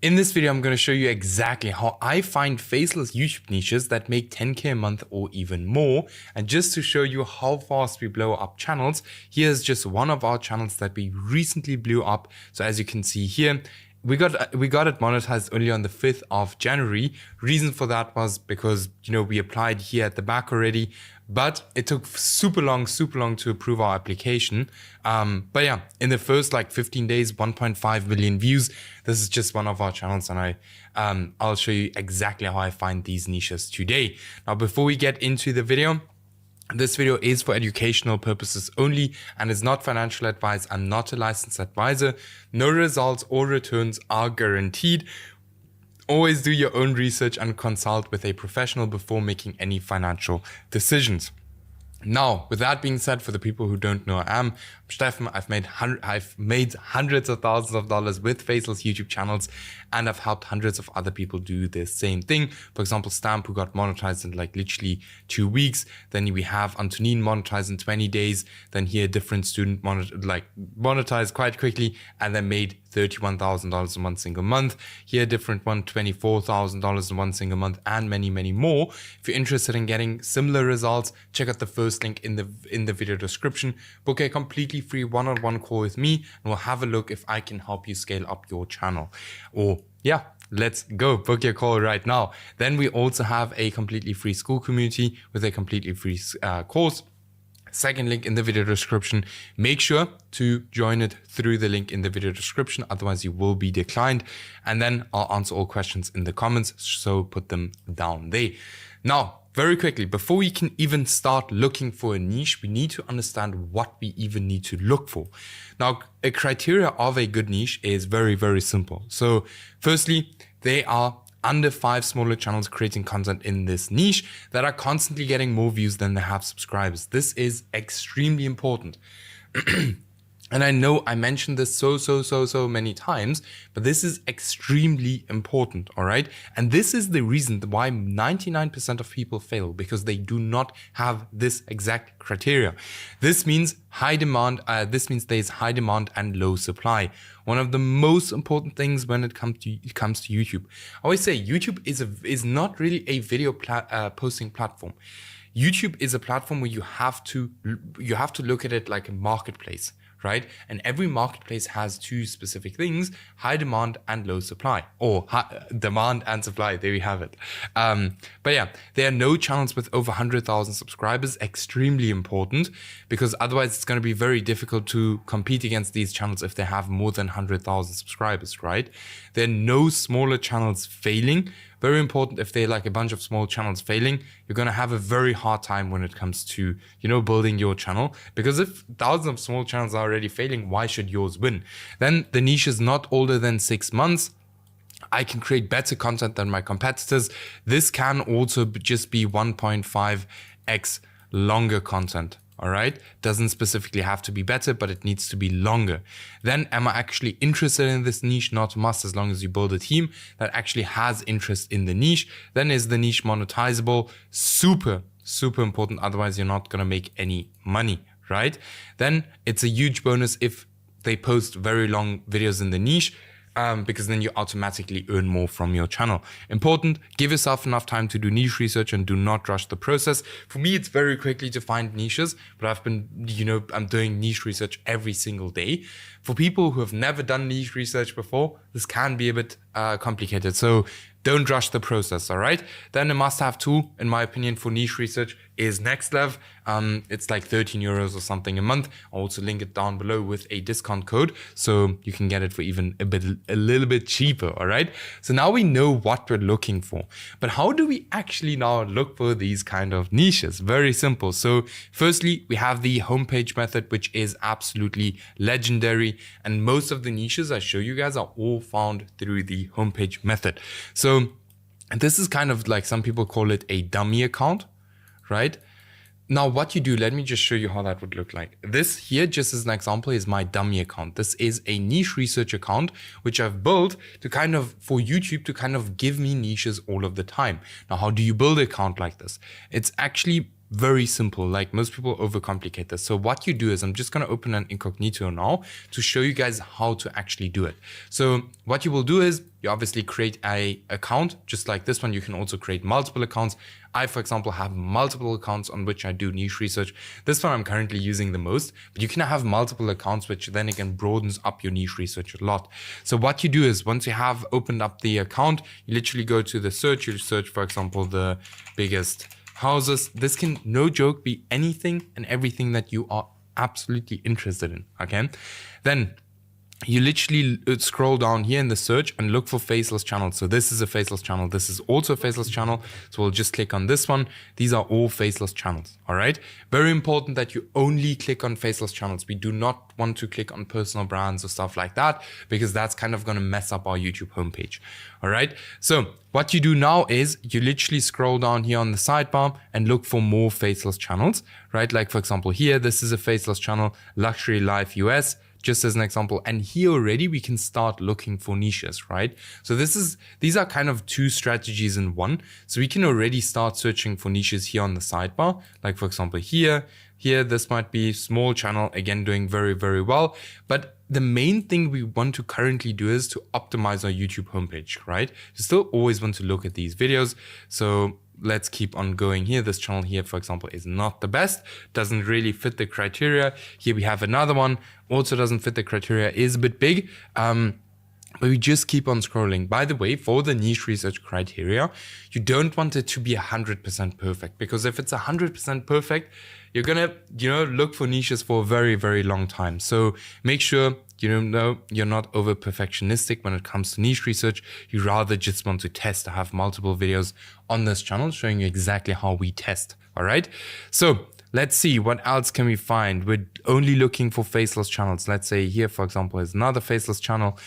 In this video, I'm going to show you exactly how I find faceless YouTube niches that make 10K a month or even more. And just to show you how fast we blow up channels, here's just one of our channels that we recently blew up. So as you can see here, we got it monetized only on the 5th of January. Reason for that was because, we applied here at the back already, but it took super long to approve our application. But yeah, in the first 15 days, 1.5 million views. This is just one of our channels, and I'll show you exactly how I find these niches today. Now, before we get into the video, this video is for educational purposes only and is not financial advice. I'm not a licensed advisor. No results or returns are guaranteed. Always do your own research and consult with a professional before making any financial decisions. Now, with that being said, for the people who don't know, I'm Stefan. I've made hundreds of thousands of dollars with faceless YouTube channels, and I've helped hundreds of other people do the same thing. For example, Stamp, who got monetized in literally 2 weeks. Then we have Antonin monetized in 20 days. Then here, a different student monetized quite quickly and then made $31,000 in one single month. Here, a different one, $24,000 in one single month, and many, many more. If you're interested in getting similar results, check out the first link in the video description. Book a completely free one-on-one call with me, and we'll have a look if I can help you scale up your channel. Or yeah, let's go book your call right now. Then we also have a completely free school community with a completely free course. Second link in the video description. Make sure to join it through the link in the video description, otherwise you will be declined. And then I'll answer all questions in the comments, so put them down there. Now, very quickly, before we can even start looking for a niche, we need to understand what we even need to look for. Now, a criteria of a good niche is very, very simple. So firstly, they are under 5 smaller channels creating content in this niche that are constantly getting more views than they have subscribers. This is extremely important. And I know I mentioned this so many times, but this is extremely important, all right? And this is the reason why 99% of people fail, because they do not have this exact criteria. This means high demand. This means there's high demand and low supply. One of the most important things when it comes to YouTube. I always say YouTube is not really a video posting platform. YouTube is a platform where you have to look at it like a marketplace, right? And every marketplace has 2 specific things: high demand and low supply, or demand and supply. There we have it. But yeah, there are no channels with over 100,000 subscribers. Extremely important, because otherwise it's going to be very difficult to compete against these channels if they have more than 100,000 subscribers, right? There are no smaller channels failing. Very important. If they're a bunch of small channels failing, you're going to have a very hard time when it comes to, building your channel. Because if thousands of small channels are already failing, why should yours win? Then the niche is not older than 6 months. I can create better content than my competitors. This can also just be 1.5x longer content. All right, doesn't specifically have to be better, but it needs to be longer. Then, am I actually interested in this niche? Not must, as long as you build a team that actually has interest in the niche. Then, is the niche monetizable? Super important. Otherwise, you're not gonna make any money, right? Then it's a huge bonus if they post very long videos in the niche, because then you automatically earn more from your channel. Important, give yourself enough time to do niche research and do not rush the process. For me, it's very quickly to find niches, but I've been, I'm doing niche research every single day. For people who have never done niche research before, this can be a bit complicated. So don't rush the process, all right? Then a must-have tool, in my opinion, for niche research is NextLev. It's like 13 euros or something a month. I'll also link it down below with a discount code, so you can get it for even a little bit cheaper, all right? So now we know what we're looking for. But how do we actually now look for these kind of niches? Very simple. So firstly, we have the homepage method, which is absolutely legendary. And most of the niches I show you guys are all found through the homepage method. So this is kind of some people call it a dummy account, right? Now what you do, let me just show you how that would look like. This here, just as an example, is my dummy account. This is a niche research account, which I've built to for YouTube to give me niches all of the time. Now, how do you build an account like this? It's actually very simple. Like most people overcomplicate this. So what you do is I'm just going to open an incognito now to show you guys how to actually do it. So what you will do is you obviously create a account just like this one. You can also create multiple accounts. I, for example, have multiple accounts on which I do niche research. This one I'm currently using the most, but you can have multiple accounts, which then again broadens up your niche research a lot. So what you do is once you have opened up the account, you literally go to the search. You search, for example, the biggest houses. This can, no joke, be anything and everything that you are absolutely interested in. Okay. Then you literally scroll down here in the search and look for faceless channels. So this is a faceless channel. This is also a faceless channel. So we'll just click on this one. These are all faceless channels. All right. Very important that you only click on faceless channels. We do not want to click on personal brands or stuff like that, because that's kind of going to mess up our YouTube homepage. All right. So what you do now is you literally scroll down here on the sidebar and look for more faceless channels, right? Like for example, here, this is a faceless channel, Luxury Life US. Just as an example, and here already we can start looking for niches, right? So these are kind of two strategies in one. So we can already start searching for niches here on the sidebar. Like for example, here, this might be small channel, again, doing very, very well. But the main thing we want to currently do is to optimize our YouTube homepage, right? You still always want to look at these videos. So let's keep on going here. This channel here, for example, is not the best, doesn't really fit the criteria. Here we have another one, also doesn't fit the criteria, is a bit big. But we just keep on scrolling. By the way, for the niche research criteria, you don't want it to be 100% perfect, because if it's 100% perfect, you're gonna, look for niches for a very, very long time. So make sure you're not over perfectionistic when it comes to niche research. You rather just want to test. I have multiple videos on this channel showing you exactly how we test. All right. So let's see, what else can we find? We're only looking for faceless channels. Let's say here, for example, is another faceless channel.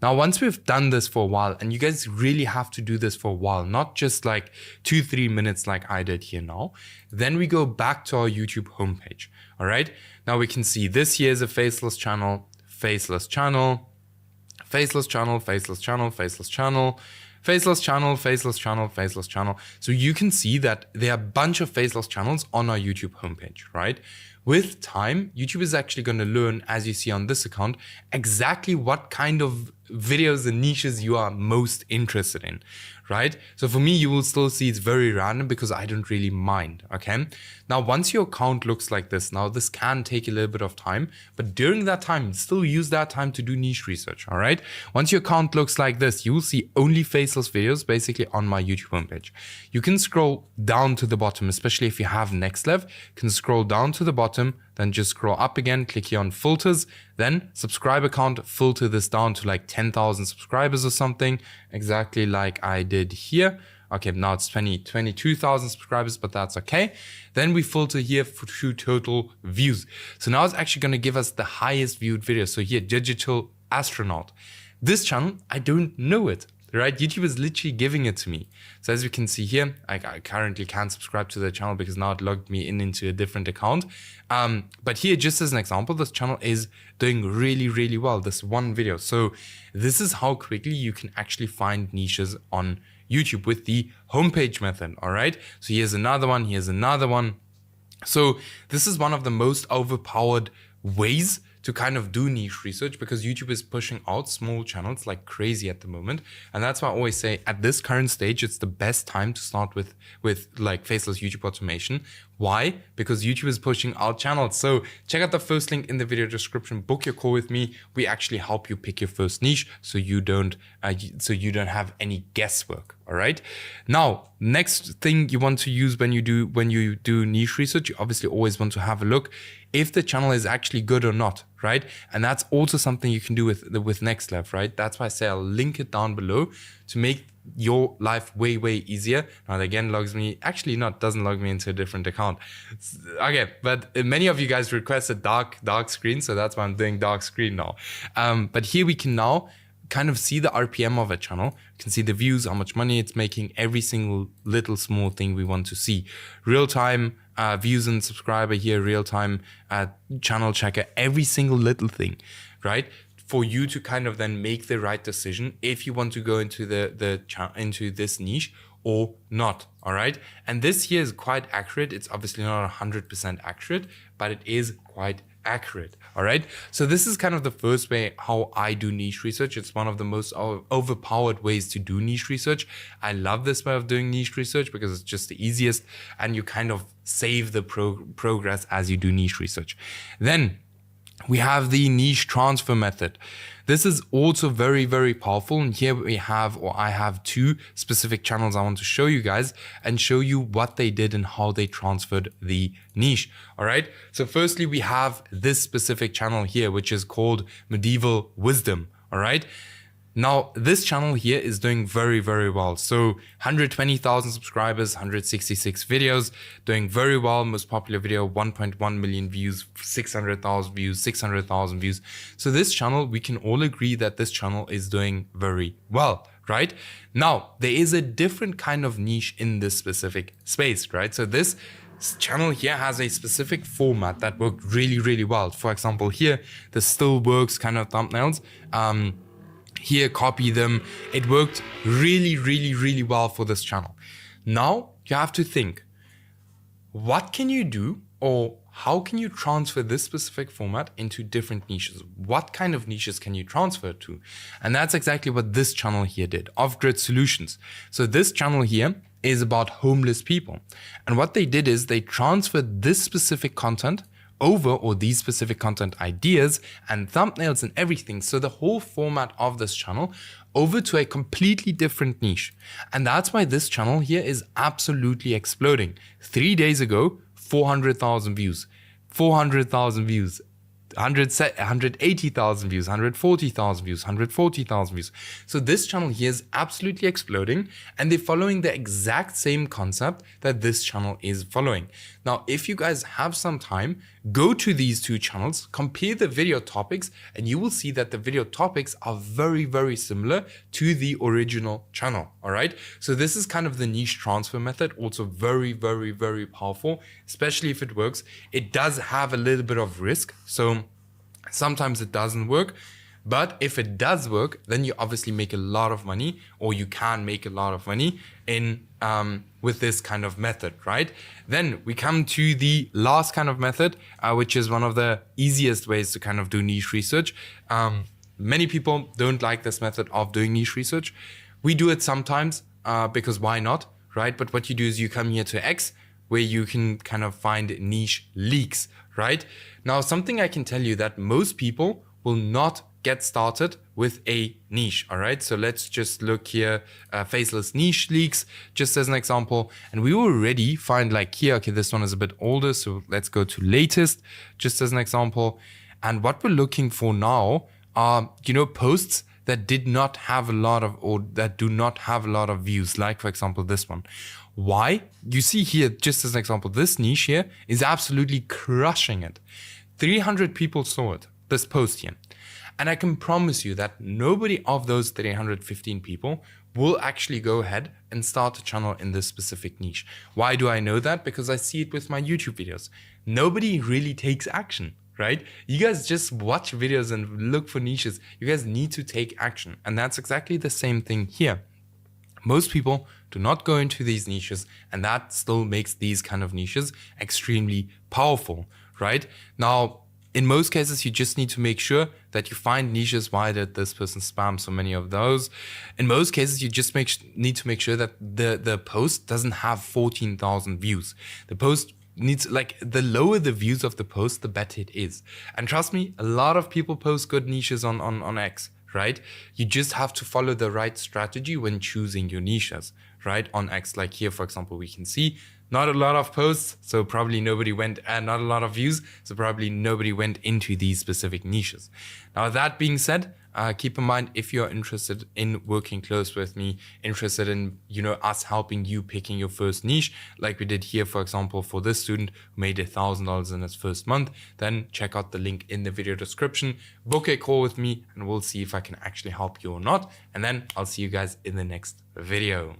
Now, once we've done this for a while, and you guys really have to do this for a while, not just like 2-3 minutes like I did here now, then we go back to our YouTube homepage. All right. Now we can see this here is a faceless channel, faceless channel, faceless channel, faceless channel, faceless channel, faceless channel, faceless channel, faceless channel. So you can see that there are a bunch of faceless channels on our YouTube homepage, right? With time, YouTube is actually going to learn, as you see on this account, exactly what kind of videos and niches you are most interested in, right? So for me, you will still see it's very random because I don't really mind, okay? Now, once your account looks like this, now this can take a little bit of time, but during that time, still use that time to do niche research, all right? Once your account looks like this, you will see only faceless videos basically on my YouTube homepage. You can scroll down to the bottom, especially if you have Next Level, you can scroll down to the bottom, then just scroll up again, click here on filters, then subscriber count, filter this down to like 10,000 subscribers or something, exactly like I did here. Okay, now it's 22,000 subscribers, but that's okay. Then we filter here to total views. So now it's actually going to give us the highest viewed video. So here, Digital Astronaut. This channel, I don't know it. Right, YouTube is literally giving it to me. So as you can see here, I currently can't subscribe to the channel because now it logged me into a different account. But here, just as an example, this channel is doing really, really well, this one video. So this is how quickly you can actually find niches on YouTube with the homepage method. All right. So here's another one. Here's another one. So this is one of the most overpowered ways to kind of do niche research, because YouTube is pushing out small channels like crazy at the moment. And that's why I always say at this current stage, it's the best time to start with like faceless YouTube automation. Why? Because YouTube is pushing out channels. So check out the first link in the video description, book your call with me. We actually help you pick your first niche so you don't have any guesswork. All right. Now, next thing you want to use when you do niche research, you obviously always want to have a look if the channel is actually good or not, right? And that's also something you can do with Next Level, right? That's why I say I'll link it down below to make your life way, way easier. Now, again, doesn't log me into a different account. Okay, but many of you guys requested dark screen, so that's why I'm doing dark screen now. But here we can now kind of see the RPM of a channel. You can see the views, how much money it's making, every single little small thing we want to see. Real time views and subscriber here, real time channel checker, every single little thing, right? for you to kind of then make the right decision if you want to go into into this niche or not. All right. And this here is quite accurate. It's obviously not 100% accurate, but it is quite accurate. All right. So this is kind of the first way how I do niche research. It's one of the most overpowered ways to do niche research. I love this way of doing niche research because it's just the easiest and you kind of save the progress as you do niche research. Then we have the niche transfer method. This is also very, very powerful. And here we have, or I have, two specific channels I want to show you guys and show you what they did and how they transferred the niche. All right. So firstly, we have this specific channel here, which is called Medieval Wisdom. All right. Now, this channel here is doing very, very well. So 120,000 subscribers, 166 videos, doing very well. Most popular video, 1.1 million views, 600,000 views, 600,000 views. So this channel, we can all agree that this channel is doing very well, right? Now, there is a different kind of niche in this specific space, right? So this channel here has a specific format that worked really, really well. For example, here, the still works kind of thumbnails. Here, copy them. It worked really, really, really well for this channel. Now you have to think, what can you do, or how can you transfer this specific format into different niches? What kind of niches can you transfer to? And that's exactly what this channel here did, Off-Grid Solutions. So this channel here is about homeless people. And what they did is they transferred this specific content over, or these specific content ideas and thumbnails and everything. So the whole format of this channel over to a completely different niche. And that's why this channel here is absolutely exploding. 3 days ago, 400,000 views, 400,000 views, 180,000 views, 140,000 views, 140,000 views. So this channel here is absolutely exploding and they're following the exact same concept that this channel is following. Now, if you guys have some time, go to these two channels, compare the video topics, and you will see that the video topics are very, very similar to the original channel. All right. So this is kind of the niche transfer method. Also very, very, very powerful, especially if it works. It does have a little bit of risk. So sometimes it doesn't work. But if it does work, then you obviously make a lot of money, or you can make a lot of money in with this kind of method, right? Then we come to the last kind of method, which is one of the easiest ways to kind of do niche research. Many people don't like this method of doing niche research. We do it sometimes because why not, right? But what you do is you come here to X, where you can kind of find niche leaks, right? Now, something I can tell you that most people will not get started with a niche. All right, so let's just look here, Faceless niche leaks, just as an example. And we will already find like here, okay, this one is a bit older. So let's go to latest, just as an example. And what we're looking for now are, posts that did not have a lot of, or that do not have a lot of views, like for example, this one. Why? You see here, just as an example, this niche here is absolutely crushing it. 300 people saw it, this post here. And I can promise you that nobody of those 315 people will actually go ahead and start a channel in this specific niche. Why do I know that? Because I see it with my YouTube videos. Nobody really takes action, right? You guys just watch videos and look for niches. You guys need to take action. And that's exactly the same thing here. Most people do not go into these niches, and that still makes these kind of niches extremely powerful, right? Now, in most cases, you just need to make sure that you find niches. Why did this person spam so many of those? In most cases, you just need to make sure that the post doesn't have 14,000 views. The post needs, like, the lower the views of the post, the better it is. And trust me, a lot of people post good niches on X, right? You just have to follow the right strategy when choosing your niches, right? On X, like here, for example, we can see not a lot of posts, so probably nobody went, and not a lot of views, so probably nobody went into these specific niches. Now, that being said, keep in mind, if you're interested in working close with me, interested in, us helping you picking your first niche, like we did here, for example, for this student who made $1,000 in his first month, then check out the link in the video description, book a call with me, and we'll see if I can actually help you or not. And then I'll see you guys in the next video.